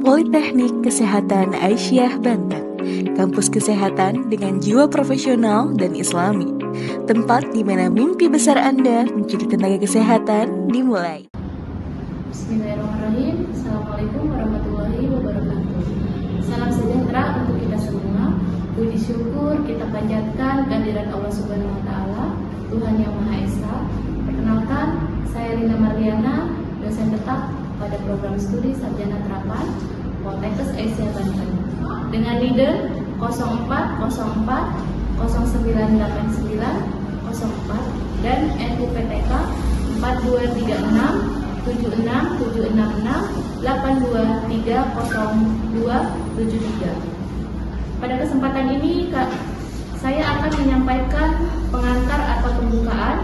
Politeknik Kesehatan Aisyah Banten, kampus kesehatan dengan jiwa profesional dan islami. Tempat di mana mimpi besar Anda menjadi tenaga kesehatan dimulai. Bismillahirrahmanirrahim. Assalamualaikum warahmatullahi wabarakatuh. Salam sejahtera untuk kita semua. Puji syukur kita panjatkan kehadirat Allah Subhanahu wa taala, Tuhan yang Maha Esa. Perkenalkan, saya Rina Marliana, dosen tetap pada program studi Sarjana Terapan Poltekkes Aisyah Banten, dengan NIDE 0404 0989 04 dan NUPTK 4236 76766 8230273. Pada kesempatan ini saya akan menyampaikan pengantar atau pembukaan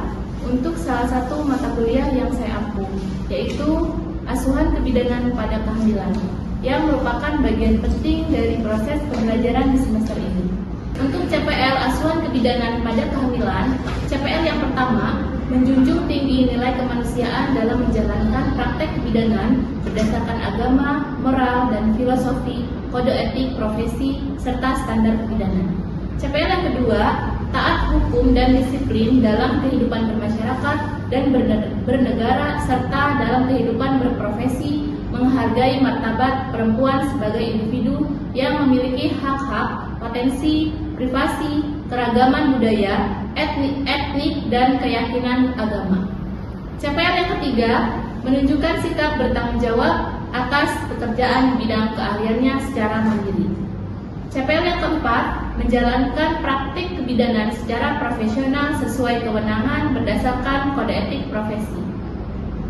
untuk salah satu mata kuliah yang saya ampu, yaitu asuhan kebidanan pada kehamilan, yang merupakan bagian penting dari proses pembelajaran di semester ini. Untuk CPL asuhan kebidanan pada kehamilan, CPL yang pertama menjunjung tinggi nilai kemanusiaan dalam menjalankan praktek kebidanan berdasarkan agama, moral, dan filosofi, kode etik profesi, serta standar kebidanan. CPL yang kedua, taat hukum dan disiplin dalam kehidupan bermasyarakat dan bernegara, serta dalam kehidupan berprofesi, menghargai martabat perempuan sebagai individu yang memiliki hak-hak, potensi, privasi, keragaman budaya, etnik, dan keyakinan agama. CPL yang ketiga, menunjukkan sikap bertanggung jawab atas pekerjaan di bidang keahliannya secara mandiri. CPL yang keempat, menjalankan praktik kebidanan secara profesional sesuai kewenangan berdasarkan kode etik profesi.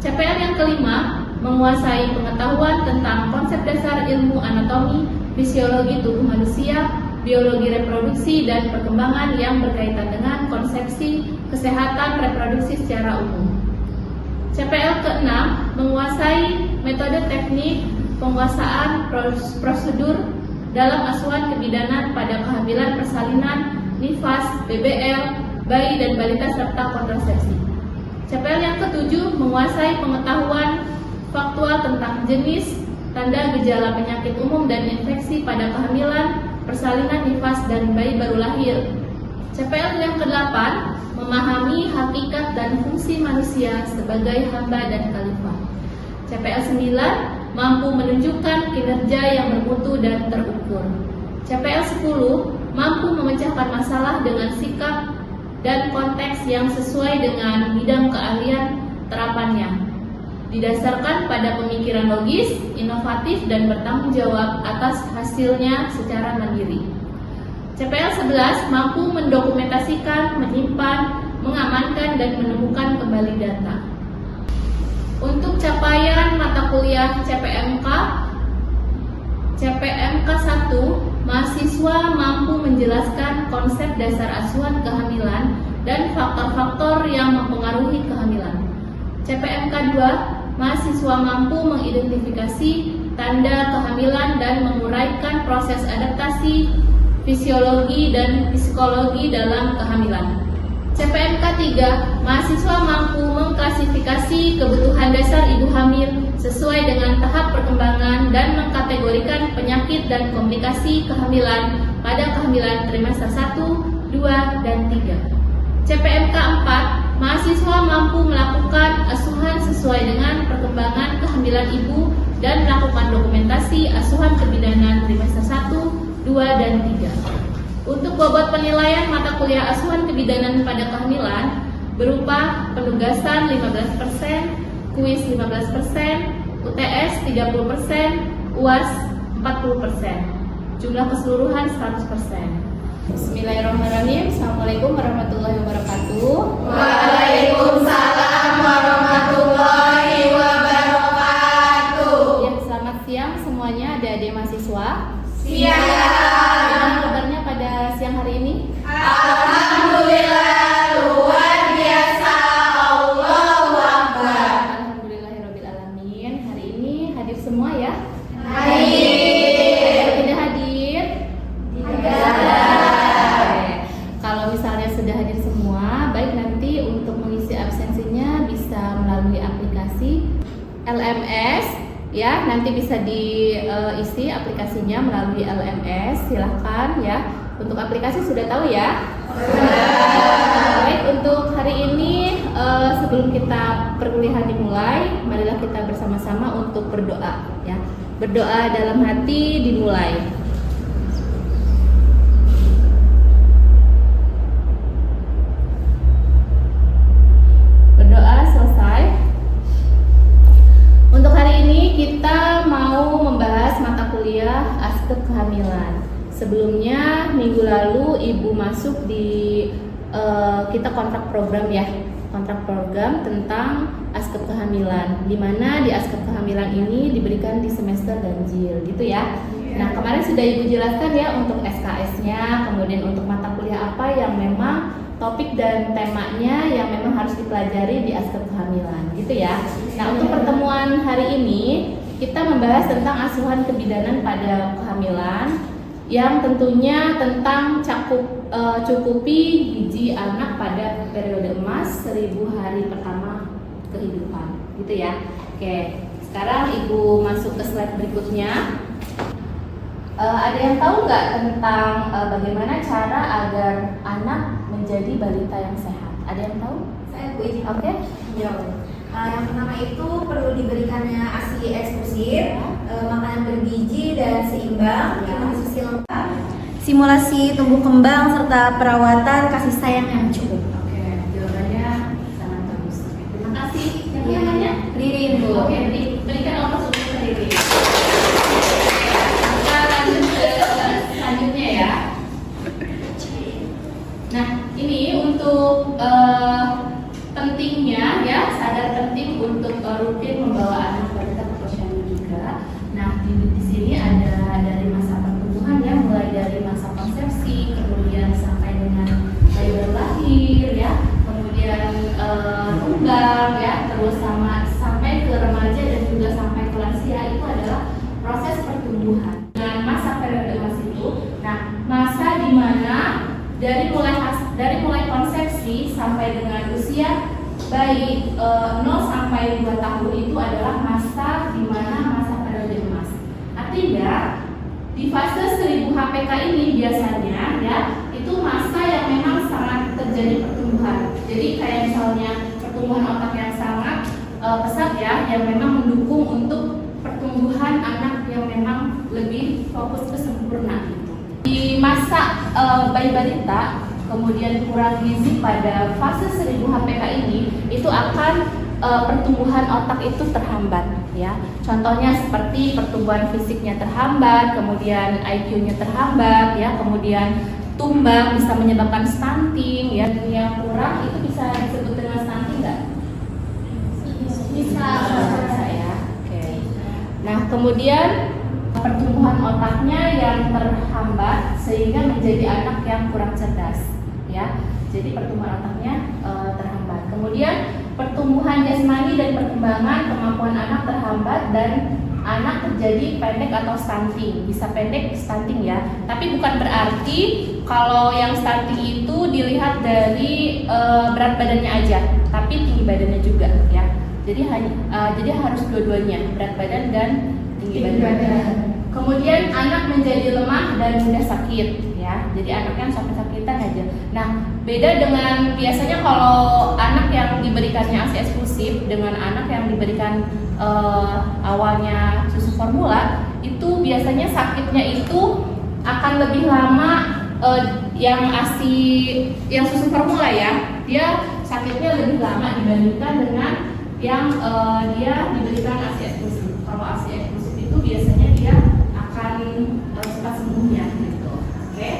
CPL yang kelima, menguasai pengetahuan tentang konsep dasar ilmu anatomi, fisiologi tubuh manusia, biologi reproduksi, dan perkembangan yang berkaitan dengan konsepsi kesehatan reproduksi secara umum. CPL ke-6, menguasai metode teknik penguasaan prosedur dalam asuhan kebidanan pada kehamilan persalinan, nifas, BBL, bayi dan balita serta kontrasepsi. CPL yang ke-7, menguasai pengetahuan faktual tentang jenis, tanda gejala penyakit umum dan infeksi pada kehamilan, persalinan, nifas, dan bayi baru lahir. CPL yang ke-8, memahami hakikat dan fungsi manusia sebagai hamba dan khalifah. CPL 9, mampu menunjukkan kinerja yang bermutu dan terukur. CPL 10, mampu memecahkan masalah dengan sikap dan konteks yang sesuai dengan bidang keahlian terapannya, didasarkan pada pemikiran logis, inovatif, dan bertanggung jawab atas hasilnya secara mandiri. CPL 11, mampu mendokumentasikan, menyimpan, mengamankan, dan menemukan kembali data. Untuk capaian mata kuliah CPMK 1, mahasiswa mampu menjelaskan konsep dasar asuhan kehamilan dan faktor-faktor yang mempengaruhi kehamilan. CPMK 2, mahasiswa mampu mengidentifikasi tanda kehamilan dan menguraikan proses adaptasi, fisiologi, dan psikologi dalam kehamilan. CPMK 3, mahasiswa mampu mengklasifikasi kebutuhan dasar ibu hamil sesuai dengan tahap perkembangan dan mengkategorikan penyakit dan komplikasi kehamilan pada kehamilan trimester 1, 2, dan 3. CPMK 4, mahasiswa mampu melakukan asuhan sesuai dengan perkembangan kehamilan ibu dan melakukan dokumentasi asuhan kebidanan trimester 1, 2, dan 3. Untuk bobot penilaian mata kuliah asuhan kebidanan pada kehamilan berupa penugasan 15%, kuis 15%, UTS 30%, UAS 40%. Jumlah keseluruhan 100%. Bismillahirrahmanirrahim. Assalamualaikum warahmatullahi wabarakatuh. Waalaikumsalam warahmatullahi wabarakatuh. Ya, selamat siang semuanya, adik-adik mahasiswa. Siang. Gimana kabarnya pada siang hari ini? Alhamdulillah, luar biasa. Allahu Akbar. Alhamdulillahirrabbilalamin. Hari ini hadir semua ya? Hadir. Tidak hadir? Tidak. Kalau misalnya sudah LMS ya, nanti bisa diisi aplikasinya melalui LMS. Silahkan ya. Untuk aplikasi sudah tahu ya? Baik, untuk hari ini sebelum kita perkuliahan dimulai, marilah kita bersama-sama untuk berdoa ya. Berdoa dalam hati dimulai. Berdoa selesai. Untuk hari ini kita mau membahas mata kuliah aspek kehamilan. Sebelumnya minggu lalu Ibu masuk di kita kontrak program ya, kontrak program tentang aspek kehamilan, di mana di aspek kehamilan ini diberikan di semester ganjil gitu ya. Nah, kemarin sudah Ibu jelaskan ya untuk SKS-nya, kemudian untuk mata kuliah apa yang memang topik dan temanya yang memang harus dipelajari di aspek kehamilan gitu ya. Nah, untuk pertemuan hari ini kita membahas tentang asuhan kebidanan pada kehamilan, yang tentunya tentang cukupi gizi anak pada periode emas 1000 hari pertama kehidupan gitu ya. Oke, sekarang Ibu masuk ke slide berikutnya. Ada yang tahu nggak tentang bagaimana cara agar anak menjadi balita yang sehat? Ada yang tahu? Saya Bu Iji. Oke. Yang pertama itu perlu diberikannya ASI eksklusif, makanan bergizi dan seimbang, nutrisi lengkap, simulasi tumbuh kembang serta perawatan kasih sayang yang cukup. Oke, jawabannya sangat bagus. Terima kasih. Siapa namanya? Ririn, Bu. Oke, berikan ongkos untuk Ririn. Kita lanjut ke selanjutnya ya. Nah, ini untuk pentingnya ya, sadar penting untuk rutin membawa anak balita ke posyandu juga. Nah, di sini ada dari masa pertumbuhan ya, mulai dari masa konsepsi, kemudian sampai dengan bayi baru lahir ya, kemudian kembang ya, terus sampai ke remaja dan juga sampai ke lansia, itu adalah proses pertumbuhan. Dengan masa periode emas itu, nah masa di mana dari mulai konsepsi sampai dengan usia bayi 0 sampai 2 tahun itu adalah masa di mana masa periode emas. Artinya di fase 1000 HPK ini biasanya ya, itu masa yang memang sangat terjadi pertumbuhan. Jadi kayak misalnya pertumbuhan otak yang sangat pesat ya, yang memang mendukung untuk pertumbuhan anak yang memang lebih fokus ke sempurna gitu. Di masa bayi balita kemudian kurang gizi pada fase 1000 HPK ini, itu akan pertumbuhan otak itu terhambat ya. Contohnya seperti pertumbuhan fisiknya terhambat, kemudian IQ-nya terhambat ya, kemudian tumbang, bisa menyebabkan stunting ya. Yang kurang itu bisa disebut dengan stunting nggak? Bisa ya. Oke. Nah, kemudian pertumbuhan otaknya yang terhambat sehingga menjadi anak yang kurang cerdas ya. Jadi pertumbuhan otaknya terhambat. Kemudian pertumbuhan jasmani dan perkembangan kemampuan anak terhambat dan anak terjadi pendek atau stunting. Bisa pendek stunting ya. Tapi bukan berarti kalau yang stunting itu dilihat dari berat badannya aja, tapi tinggi badannya juga ya. Jadi harus dua-duanya, berat badan dan tinggi badan. Kemudian anak menjadi lemah dan mudah sakit ya. Jadi anak yang sakit-sakitan aja. Nah, beda dengan biasanya kalau anak yang diberikannya ASI eksklusif dengan anak yang diberikan awalnya susu formula, itu biasanya sakitnya itu akan lebih lama. Yang ASI yang susu formula ya, dia sakitnya lebih lama dibandingkan dengan yang dia diberikan ASI eksklusif. Kalau ASI eksklusif itu biasanya dia akan cepat sembuhnya gitu. Oke.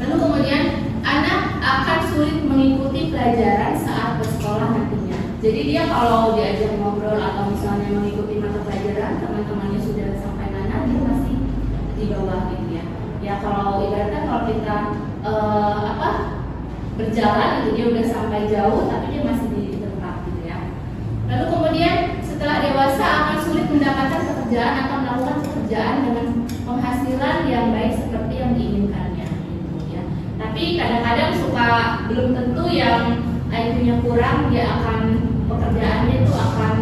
Lalu kemudian anak akan sulit mengikuti pelajaran saat bersekolah nantinya. Jadi dia kalau diajak ngobrol atau misalnya mengikuti mata pelajaran, teman-temannya sudah sampai mana, dia masih di bawah gitu ya. Ya kalau ibaratnya kalau kita berjalan gitu, dia udah sampai jauh tapi dia masih di tempat gitu ya. Lalu kemudian setelah dewasa akan sulit mendapatkan pekerjaan atau melakukan pekerjaan dengan penghasilan yang baik seperti yang diinginkannya gitu ya. Tapi kadang-kadang suka belum tentu yang IQ-nya kurang dia akan pekerjaannya itu akan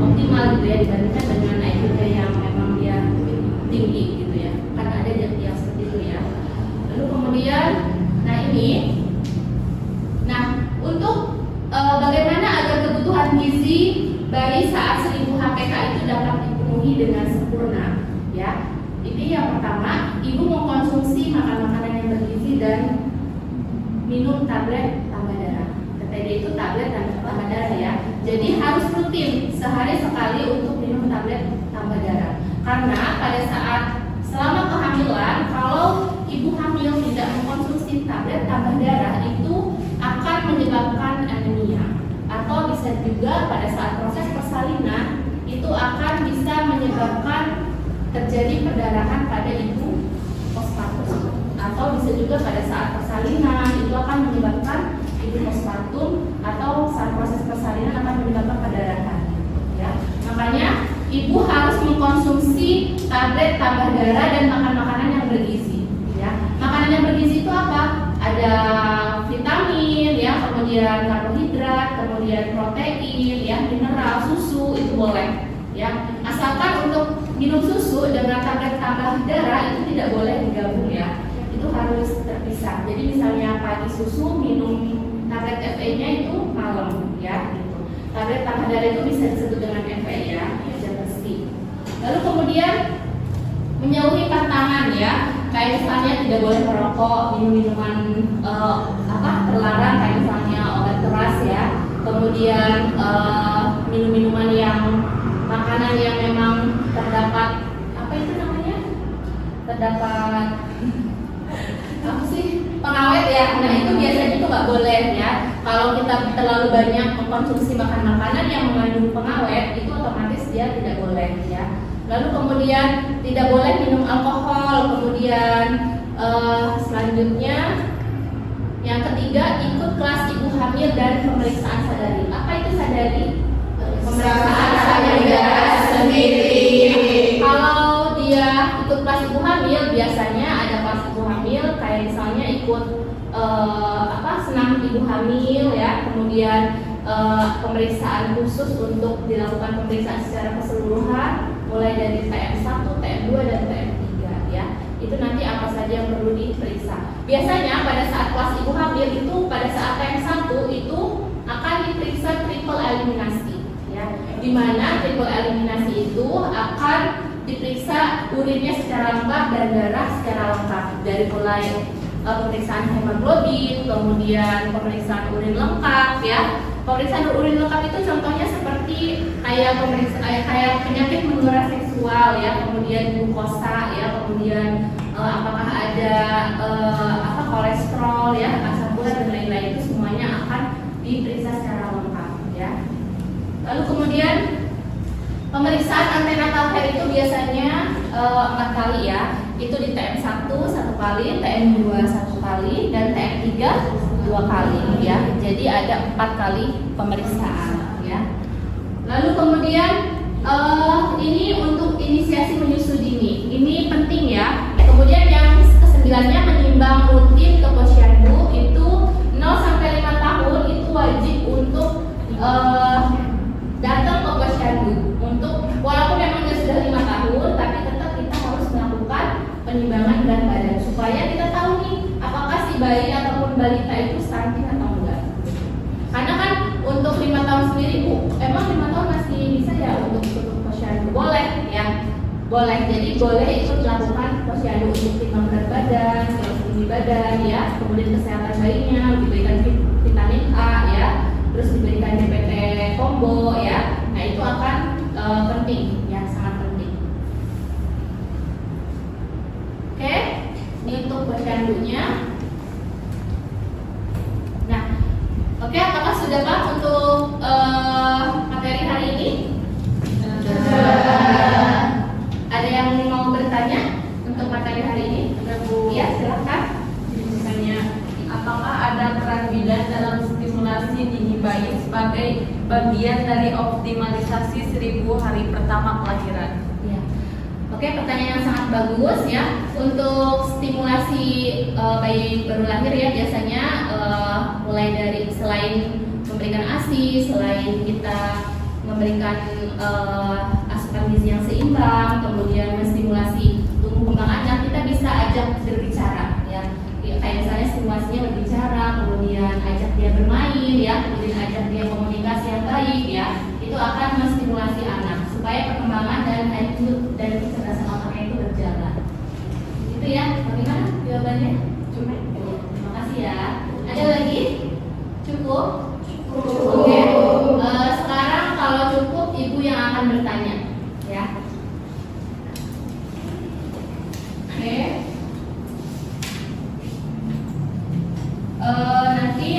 optimal gitu ya dibandingkan dengan IQ-nya yang memang dia tinggi gitu ya. Kan ada yang seperti itu ya. Lalu kemudian untuk bagaimana agar kebutuhan gizi bayi saat 1000 HPK itu dapat dipenuhi dengan sempurna ya. Ini yang pertama, ibu mengkonsumsi makanan-makanan yang bergizi dan minum tablet tambah darah. Tadi itu tablet dan tambah darah ya. Jadi harus rutin sehari sekali untuk minum tablet tambah darah. Karena pada saat selama kehamilan, kalau ibu hamil tidak mengkonsumsi tablet tambah darah itu akan menyebabkan anemia, atau bisa juga pada saat proses persalinan itu akan bisa menyebabkan terjadi perdarahan pada ibu postpartum, atau bisa juga pada saat persalinan itu akan menyebabkan ibu postpartum, atau saat proses persalinan akan menyebabkan perdarahan ya. Makanya ibu harus mengkonsumsi tablet tambah darah dan makan makanan yang bergizi ya. Makanan yang bergizi itu apa? Ada vitamin ya, kemudian karbohidrat, kemudian protein ya, mineral, susu itu boleh ya. Asalkan untuk minum susu dengan tablet tambah darah itu tidak boleh digabung ya. Itu harus terpisah. Jadi misalnya pagi susu, minum tablet FE-nya itu malam ya gitu. Tablet tambah darah itu bisa disebut dengan FE ya, sudah pasti. Lalu kemudian menjauhi pantangan ya. Kayak misalnya tidak boleh merokok, minum minuman terlarang kayak misalnya obat keras ya. Kemudian minum minuman yang makanan yang memang terdapat pengawet ya. Nah itu biasanya itu nggak boleh ya. Kalau kita terlalu banyak mengkonsumsi makanan yang mengandung pengawet itu otomatis dia tidak boleh ya. Lalu kemudian tidak boleh minum alkohol. Kemudian selanjutnya yang ketiga, ikut kelas ibu hamil dan pemeriksaan sadari. Apa itu sadari? Pemeriksaan sadari darah sendiri. Kalau dia ikut kelas ibu hamil, biasanya ada kelas ibu hamil kayak misalnya ikut senam ibu hamil ya, kemudian pemeriksaan khusus untuk dilakukan pemeriksaan secara keseluruhan mulai dari TM1, TM2 dan TM3 ya. Itu nanti apa saja yang perlu diperiksa. Biasanya pada saat kelas ibu hamil itu pada saat TM1 itu akan diperiksa triple eliminasi ya. Di mana triple eliminasi itu akan diperiksa urinnya secara lengkap dan darah secara lengkap, dari mulai pemeriksaan hemoglobin, kemudian pemeriksaan urin lengkap ya. Pemeriksaan urin lengkap itu contohnya seperti kayak penyakit menular seksual ya, kemudian glukosa ya, kemudian apakah ada kolesterol ya, asam gula dan lain-lain, itu semuanya akan diperiksa secara lengkap ya. Lalu kemudian pemeriksaan antenatal care itu biasanya 4 kali ya. Itu di TM1 1 kali, TM2 1 kali, dan TM3 2 kali ya. Jadi ada 4 kali pemeriksaan ya. Lalu kemudian ini untuk inisiasi menyusui dini. Ini penting ya. Kemudian yang ke-9-nya menimbang rutin ke posyandu itu 0 sampai 5 tahun itu wajib untuk datang ke posyandu. Untuk walaupun memang dia sudah 5 tahun, tapi tetap kita harus melakukan penimbangan berat badan supaya kita tahu nih apakah si bayi ataupun balita itu stunting atau enggak. Karena kan untuk 5 tahun sendiri Bu, emang 5 tahun masih bisa ya untuk posyandu? Boleh ya, boleh. Jadi boleh itu dilakukan posyandu untuk timbang berat badan, tinggi badan ya, kemudian kesehatan bayinya, diberikan vitamin A ya, terus diberikan DPT combo ya. Nah itu akan penting ya, sangat penting. Oke, ini untuk posyandunya. Nah, oke, apakah sudah Pak untuk materi hari ini? Ada yang mau bertanya untuk materi hari ini? Ya, silakan. Misalnya, apakah ada peran bidan dalam stimulasi dini bayi sebagai bagian dari optimalisasi 1000 hari pertama kelahiran? Ya. Oke, pertanyaan yang sangat bagus ya. Untuk stimulasi bayi baru lahir ya, biasanya mulai dari selain memberikan ASI, selain kita memberikan asupan gizi yang seimbang, kemudian menstimulasi tumbuh kembang anak, kita bisa ajak berbicara, ya. Kayak misalnya stimulasinya berbicara, kemudian ajak dia bermain, ya, kemudian ajak dia komunikasi yang baik, ya. Itu akan menstimulasi anak supaya perkembangan dan IQ dan kecerdasan otaknya itu berjalan. Itu ya, bagaimana jawabannya? Cuma. Terima kasih ya. Ada lagi? Cukup? Oke. Sekarang kalau cukup, ibu yang akan bertanya, ya. Oke. Nanti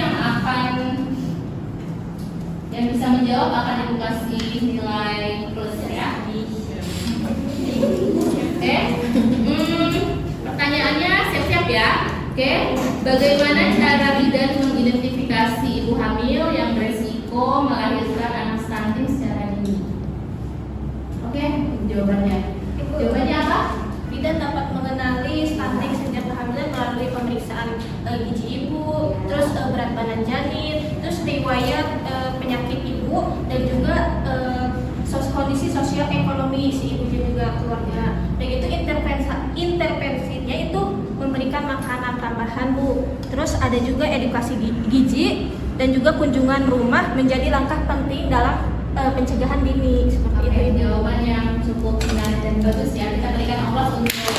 yang bisa menjawab akan ibu kasih nilai plus ya. Oke. Pertanyaannya siap-siap ya. Oke. Bagaimana cara bidan mengidentifikasi ibu hamil yang beresiko melahirkan anak stunting secara dini? Oke, jawabannya. Jawabannya apa? Bidan dapat mengenali stunting sejak kehamilan melalui pemeriksaan gizi ibu, terus berat badan janin, terus riwayat penyakit ibu, dan juga kondisi sosial ekonomi si ibu dan juga keluarga. Begitu intervensinya itu memberikan makanan tambahan Bu. Terus ada juga edukasi gizi dan juga kunjungan rumah menjadi langkah penting dalam pencegahan dini seperti itu. Jawaban yang cukup menarik dan bagus ya. Kita berikan aplaus untuk